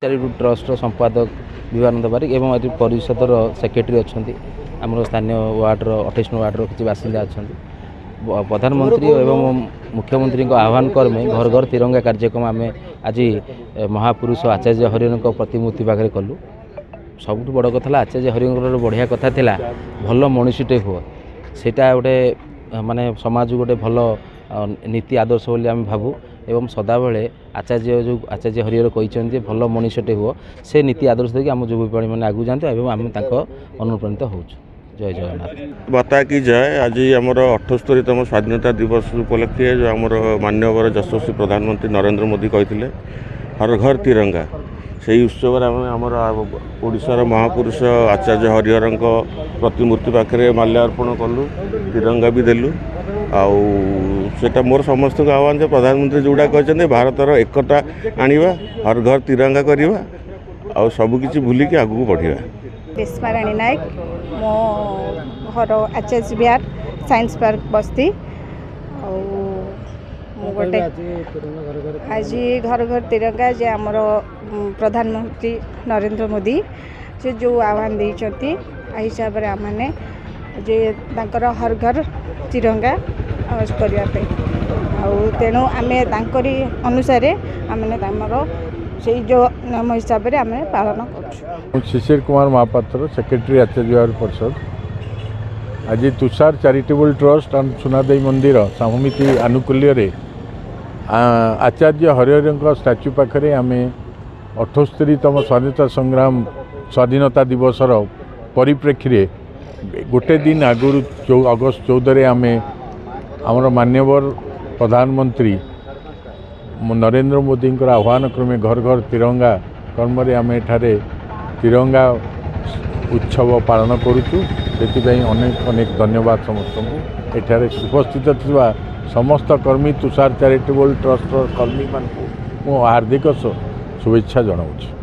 Charitable trust संपादक विवेकानंद बारिक एवं ये परिषदर सेक्रेटरी अच्छा आम स्थानीय वार्डर 28 वार्डर किसी बासिंदा अच्छा प्रधानमंत्री एवं मुख्यमंत्री आह्वान क्रमे घर घर तिरंगा कार्यक्रम आम आज महापुरुष आचार्य हरिहर प्रतिमूर्ति पाखे कलु। सब बड़ कथा आचार्य हरिहर बढ़िया कथा थिला भल मनुष्यटे हुआ सेटा गोटे माने समाज गोटे भल नीति आदर्श बोली आम भावु एवं सदाबले आचार्य जो आचार्य हरिहर कहते भल मनुष्यटे हुआ से नीति आदर्श देखिए आम युवपीढ़ी मैंने आगू जाते एवं आम अनुप्राणित हो। जय जगन्नाथ। बता कि जय आज आमर 78तम स्वाधीनता दिवस उपलक्षे जो आमर माननीय यशस्वी प्रधानमंत्री नरेंद्र मोदी कहते हर घर तिरंगा से उत्सव आमर ओडिशार महापुरुष आचार्य हरिहर प्रतिमूर्ति पाखे माल्यार्पण कलु तिरंगा भी देलु आटा मोर समस्त आह्वान जे प्रधानमंत्री जोड़ा कहते भारतर एकता आनिबा हर घर तिरंगा करवा आ सबकि भूलिकी आगू बढ़िया। विस्माराणी नायक मो घर आचार्य विहार साइंस पार्क बस्ती गोटे आज घर घर तिरंगा जे आमर प्रधानमंत्री नरेंद्र मोदी से जो आह्वान देते हिसाब से आम जे हर घर तिरंगा करने तेणु आम अनुसार आम से जो नियम हिसाब से आम पालन कर। शिशिर कुमार महापात्र सेक्रेटरी आचार्य विहार परिषद आज तुषार चैरिटेबल ट्रस्ट एंड सुनादेई मंदिर समिति आनुकूल्य आचार्य हरिहर स्टाच्यू पाखे आम 78तम स्वाधीनता संग्राम स्वाधीनता दिवसर परिप्रेक्षी गोटे दिन आगुरी अगस्त 14 आम आमर मान्यवर प्रधानमंत्री नरेंद्र मोदी आह्वान क्रमे घर घर तिरंगा कर्म आम एठारे तिरंगा उत्सव पालन करुचु से अनेक अनेक धन्यवाद समस्त को एठारे उपस्थित थिबा समस्त कर्मी तुषार चैरिटेबल ट्रस्ट कर्मी मान हार्दिक शुभेच्छा जनाऊँ।